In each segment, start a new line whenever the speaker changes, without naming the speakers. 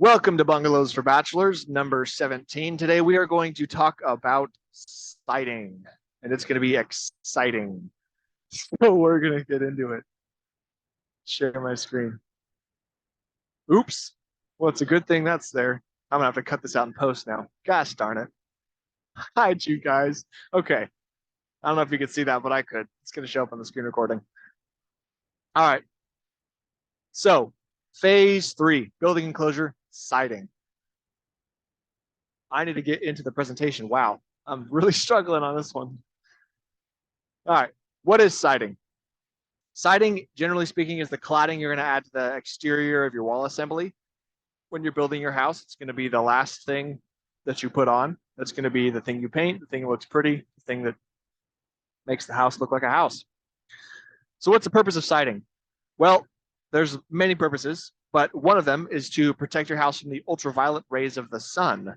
Welcome to Bungalows for Bachelors, number 17. Today we are going to talk about siding, and it's going to be exciting. So we're going to get into it. Share my screen. Oops. Well, it's a good thing that's there. I'm going to have to cut this out in post now. Gosh darn it. Hi, you guys. Okay. I don't know if you could see that, but I could. It's going to show up on the screen recording. All right. So, phase 3, building enclosure, siding. I need to get into the presentation. Wow. I'm really struggling on this one. All right. What is siding? Siding, generally speaking, is the cladding you're going to add to the exterior of your wall assembly. When you're building your house, it's going to be the last thing that you put on. That's going to be the thing you paint, the thing that looks pretty, the thing that makes the house look like a house. So what's the purpose of siding? Well, there's many purposes, but one of them is to protect your house from the ultraviolet rays of the sun.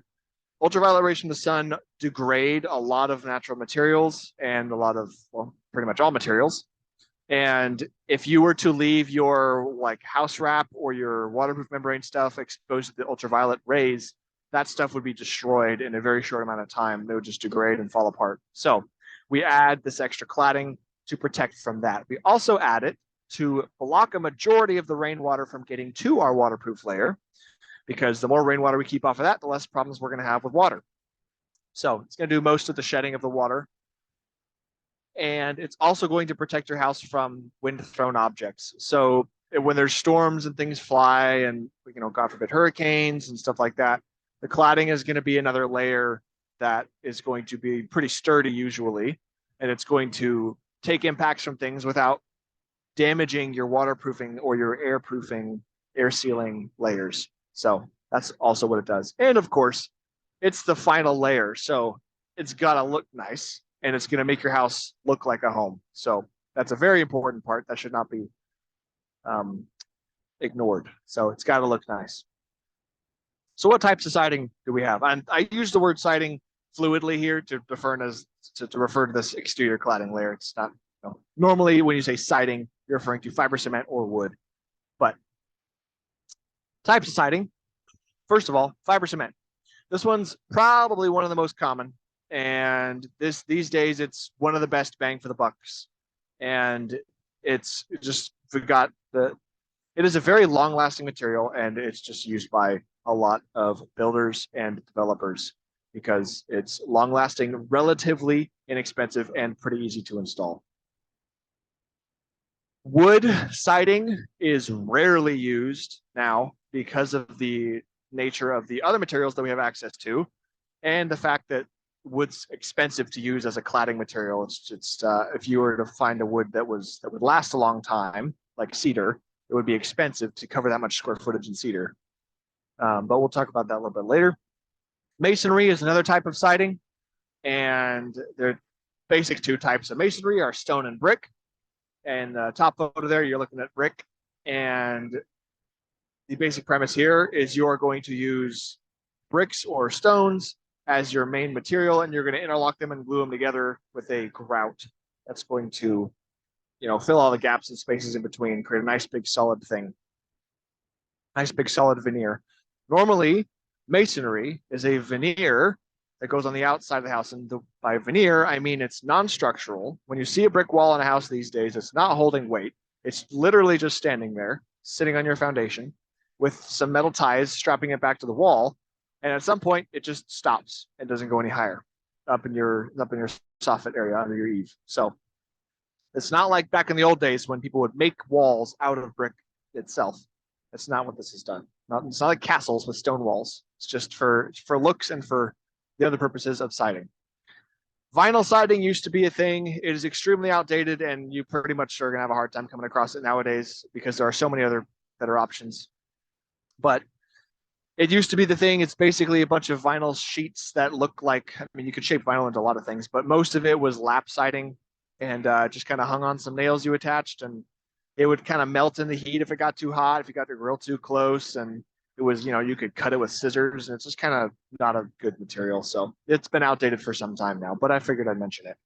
Ultraviolet rays from the sun degrade a lot of natural materials and a lot of, well, pretty much all materials. And if you were to leave your like house wrap or your waterproof membrane stuff exposed to the ultraviolet rays, that stuff would be destroyed in a very short amount of time. They would just degrade and fall apart. So we add this extra cladding to protect from that. We also add it to block a majority of the rainwater from getting to our waterproof layer, because the more rainwater we keep off of that, the less problems we're going to have with water. So it's going to do most of the shedding of the water. And it's also going to protect your house from wind-thrown objects. So when there's storms and things fly and, God forbid, hurricanes and stuff like that, the cladding is going to be another layer that is going to be pretty sturdy usually. And it's going to take impacts from things without damaging your waterproofing or your airproofing, air sealing layers. So that's also what it does. And of course, it's the final layer. So it's got to look nice, and it's going to make your house look like a home. So that's a very important part that should not be ignored. So it's got to look nice. So what types of siding do we have? And I use the word siding fluidly here to refer to this exterior cladding layer. It's not, normally when you say siding, you're referring to fiber cement or wood. But types of siding, first of all, fiber cement. This one's probably one of the most common. And these days it's one of the best bang for the bucks. And it is a very long lasting material, and it's just used by a lot of builders and developers because it's long lasting, relatively inexpensive, and pretty easy to install. Wood siding is rarely used now because of the nature of the other materials that we have access to, and the fact that wood's expensive to use as a cladding material. It's if you were to find a wood that would last a long time, like cedar, it would be expensive to cover that much square footage in cedar. But we'll talk about that a little bit later. Masonry is another type of siding, and the basic two types of masonry are stone and brick. And the top photo there, you're looking at brick. And the basic premise here is you are going to use bricks or stones as your main material, and you're going to interlock them and glue them together with a grout that's going to, fill all the gaps and spaces in between, create a nice big solid thing, nice big solid veneer. Normally, masonry is a veneer that goes on the outside of the house, and by veneer, I mean it's non-structural. When you see a brick wall in a house these days, it's not holding weight. It's literally just standing there, sitting on your foundation with some metal ties strapping it back to the wall. And at some point, it just stops and doesn't go any higher up in your soffit area under your eave. So it's not like back in the old days when people would make walls out of brick itself. That's not what this has done. It's not like castles with stone walls. It's just for looks and for the other purposes of siding. Vinyl siding used to be a thing. It is extremely outdated, and you pretty much are going to have a hard time coming across it nowadays because there are so many other better options. But it used to be the thing. It's basically a bunch of vinyl sheets that look like, you could shape vinyl into a lot of things, but most of it was lap siding and just kind of hung on some nails you attached, and it would kind of melt in the heat if it got too hot, if you got the grill too close, and it was, you could cut it with scissors, and it's just kind of not a good material. So it's been outdated for some time now, but I figured I'd mention it.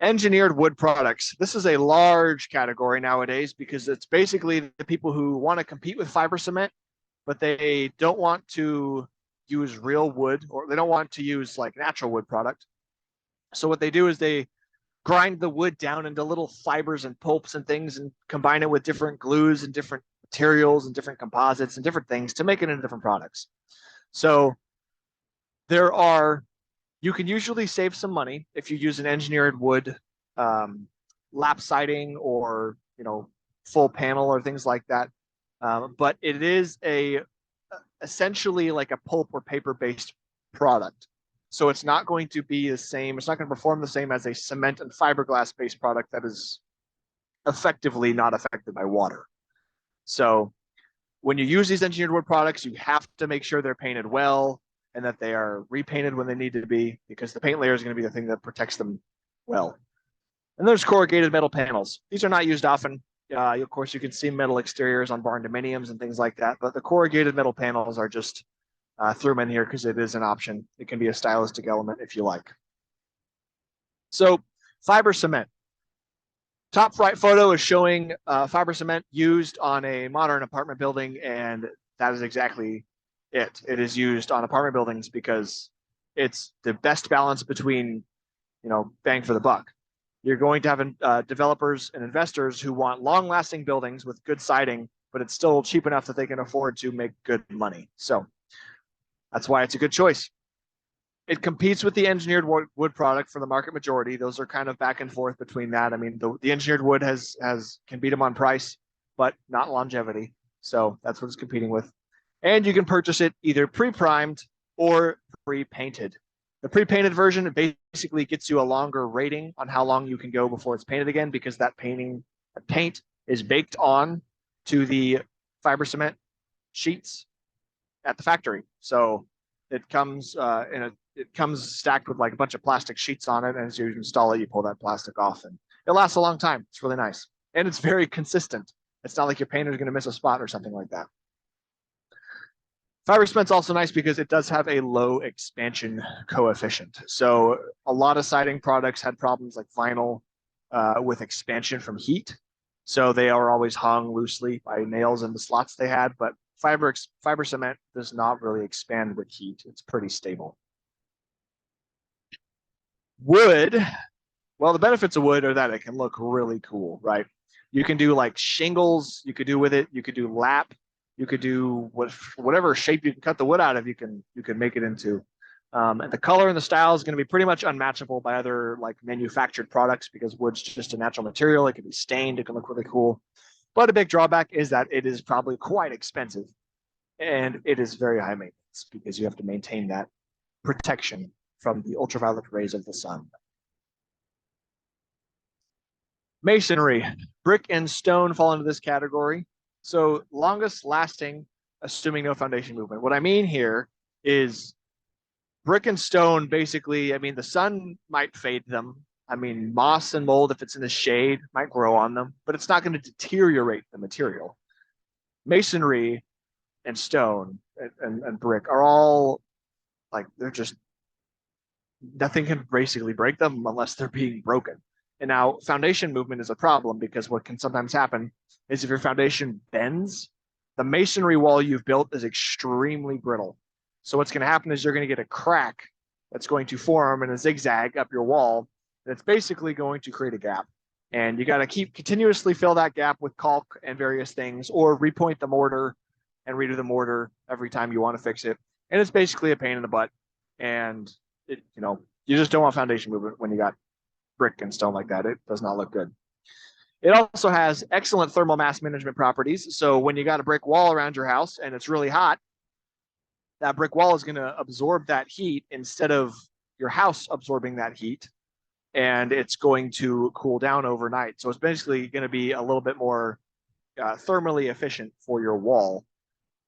Engineered wood products. This is a large category nowadays because it's basically the people who want to compete with fiber cement but they don't want to use real wood, or they don't want to use like natural wood product. So what they do is they grind the wood down into little fibers and pulps and things and combine it with different glues and different materials and different composites and different things to make it into different products. So there are, you can usually save some money if you use an engineered wood lap siding or, full panel or things like that. But it is essentially like a pulp or paper based product. So it's not going to be the same. It's not going to perform the same as a cement and fiberglass based product that is effectively not affected by water. So when you use these engineered wood products, you have to make sure they're painted well and that they are repainted when they need to be, because the paint layer is going to be the thing that protects them well. And there's corrugated metal panels. These are not used often. Of course, you can see metal exteriors on barn dominiums and things like that, but the corrugated metal panels are just threw them in here because it is an option. It can be a stylistic element if you like. So fiber cement. Top right photo is showing fiber cement used on a modern apartment building, and that is exactly it. It is used on apartment buildings because it's the best balance between, bang for the buck. You're going to have developers and investors who want long-lasting buildings with good siding, but it's still cheap enough that they can afford to make good money. So that's why it's a good choice. It competes with the engineered wood product for the market majority. Those are kind of back and forth between that. I mean, the engineered wood can beat them on price, but not longevity. So that's what it's competing with. And you can purchase it either pre-primed or pre-painted. The pre-painted version basically gets you a longer rating on how long you can go before it's painted again, because that paint is baked on to the fiber cement sheets at the factory. So it comes it comes stacked with like a bunch of plastic sheets on it, and as you install it, you pull that plastic off, and it lasts a long time. It's really nice, and it's very consistent. It's not like your painter is going to miss a spot or something like that. Fiber cement's also nice because it does have a low expansion coefficient. So a lot of siding products had problems like vinyl with expansion from heat. So they are always hung loosely by nails in the slots they had. But fiber cement does not really expand with heat. It's pretty stable. Wood, well, the benefits of wood are that it can look really cool, right? You can do like shingles, you could do with it, you could do lap, you could do whatever shape you can cut the wood out of, you can make it into. And the color and the style is going to be pretty much unmatchable by other like manufactured products, because wood's just a natural material. It can be stained, it can look really cool. But a big drawback is that it is probably quite expensive, and it is very high maintenance because you have to maintain that protection from the ultraviolet rays of the sun. Masonry, brick and stone fall into this category. So longest lasting, assuming no foundation movement. What I mean here is brick and stone, basically, I mean, the sun might fade them. I mean, moss and mold, if it's in the shade, might grow on them, but it's not going to deteriorate the material. Masonry and stone and brick are all like, they're just, nothing can basically break them unless they're being broken. And now foundation movement is a problem, because what can sometimes happen is if your foundation bends, the masonry wall you've built is extremely brittle. So what's going to happen is you're going to get a crack that's going to form in a zigzag up your wall. And it's basically going to create a gap. And you got to continuously fill that gap with caulk and various things, or repoint the mortar and redo the mortar every time you want to fix it. And it's basically a pain in the butt. And you just don't want foundation movement when you got brick and stone like that. It does not look good. It also has excellent thermal mass management properties. So when you got a brick wall around your house and it's really hot, that brick wall is going to absorb that heat instead of your house absorbing that heat, and it's going to cool down overnight. So it's basically going to be a little bit more thermally efficient for your wall.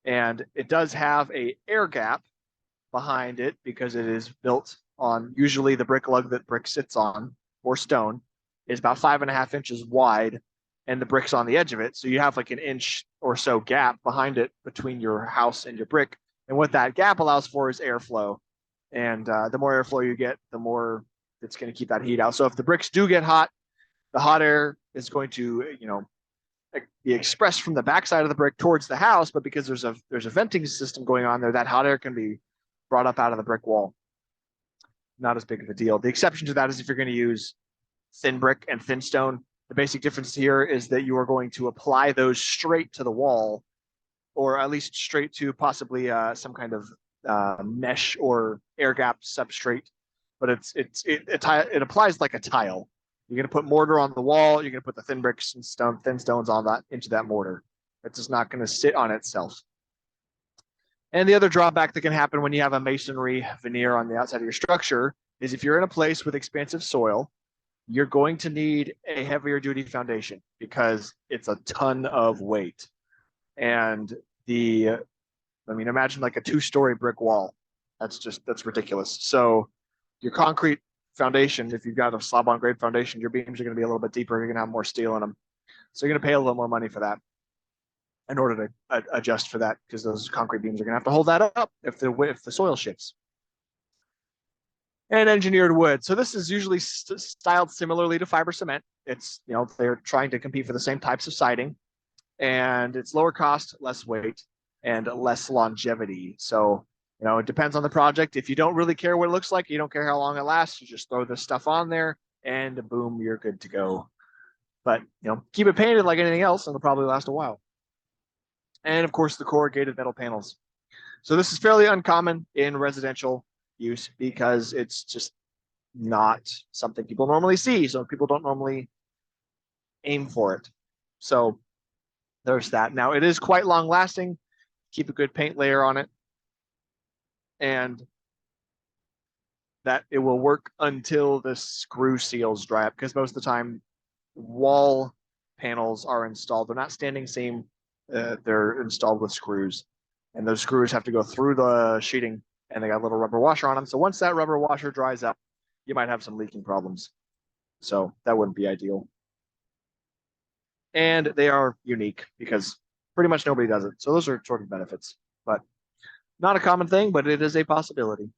And it does have a air gap behind it because it is built on, usually the brick lug that brick sits on, or stone, is about 5.5 inches wide, and the brick's on the edge of it. So you have like an inch or so gap behind it between your house and your brick. And what that gap allows for is airflow. And the more airflow you get, the more it's going to keep that heat out. So if the bricks do get hot, the hot air is going to, be expressed from the backside of the brick towards the house, but because there's a venting system going on there, that hot air can be brought up out of the brick wall. Not as big of a deal. The exception to that is if you're going to use thin brick and thin stone. The basic difference here is that you are going to apply those straight to the wall, or at least straight to possibly some kind of mesh or air gap substrate. But it applies like a tile. You're going to put mortar on the wall. You're going to put the thin bricks and thin stones on that into that mortar. It's just not going to sit on itself. And the other drawback that can happen when you have a masonry veneer on the outside of your structure is if you're in a place with expansive soil, you're going to need a heavier duty foundation because it's a ton of weight. And imagine like a 2-story brick wall. That's ridiculous. So your concrete foundation, if you've got a slab on grade foundation, your beams are going to be a little bit deeper. You're going to have more steel in them. So you're going to pay a little more money for that in order to adjust for that, because those concrete beams are going to have to hold that up if the soil shifts. And engineered wood. So this is usually styled similarly to fiber cement. It's, they're trying to compete for the same types of siding, and it's lower cost, less weight, and less longevity. So, it depends on the project. If you don't really care what it looks like, you don't care how long it lasts, you just throw this stuff on there and boom, you're good to go. But, keep it painted like anything else and it'll probably last a while. And of course, the corrugated metal panels. So this is fairly uncommon in residential use because it's just not something people normally see. So people don't normally aim for it. So there's that. Now it is quite long lasting. Keep a good paint layer on it, and that it will work until the screw seals dry up, because most of the time wall panels are installed. They're not standing seam. They're installed with screws, and those screws have to go through the sheeting, and they got a little rubber washer on them. So once that rubber washer dries up, you might have some leaking problems. So that wouldn't be ideal. And they are unique because pretty much nobody does it. So those are sort of benefits, but not a common thing, but it is a possibility.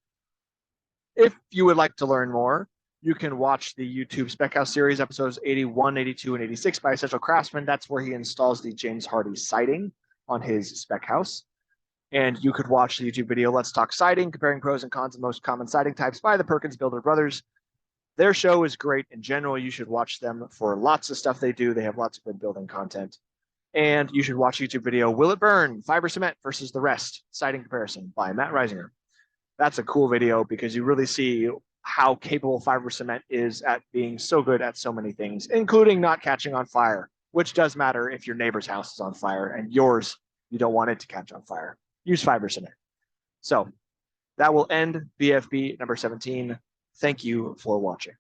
If you would like to learn more, you can watch the YouTube Spec House series, episodes 81, 82, and 86 by Essential Craftsman. That's where he installs the James Hardy siding on his Spec House. And you could watch the YouTube video, Let's Talk Siding, comparing pros and cons of most common siding types by the Perkins Builder Brothers. Their show is great. In general, you should watch them for lots of stuff they do. They have lots of good building content. And you should watch YouTube video, Will It Burn? Fiber Cement versus the Rest, Siding Comparison by Matt Reisinger. That's a cool video because you really see how capable fiber cement is at being so good at so many things, including not catching on fire, which does matter if your neighbor's house is on fire and yours, you don't want it to catch on fire. Use fiber cement. So that will end BFB number 17. Thank you for watching.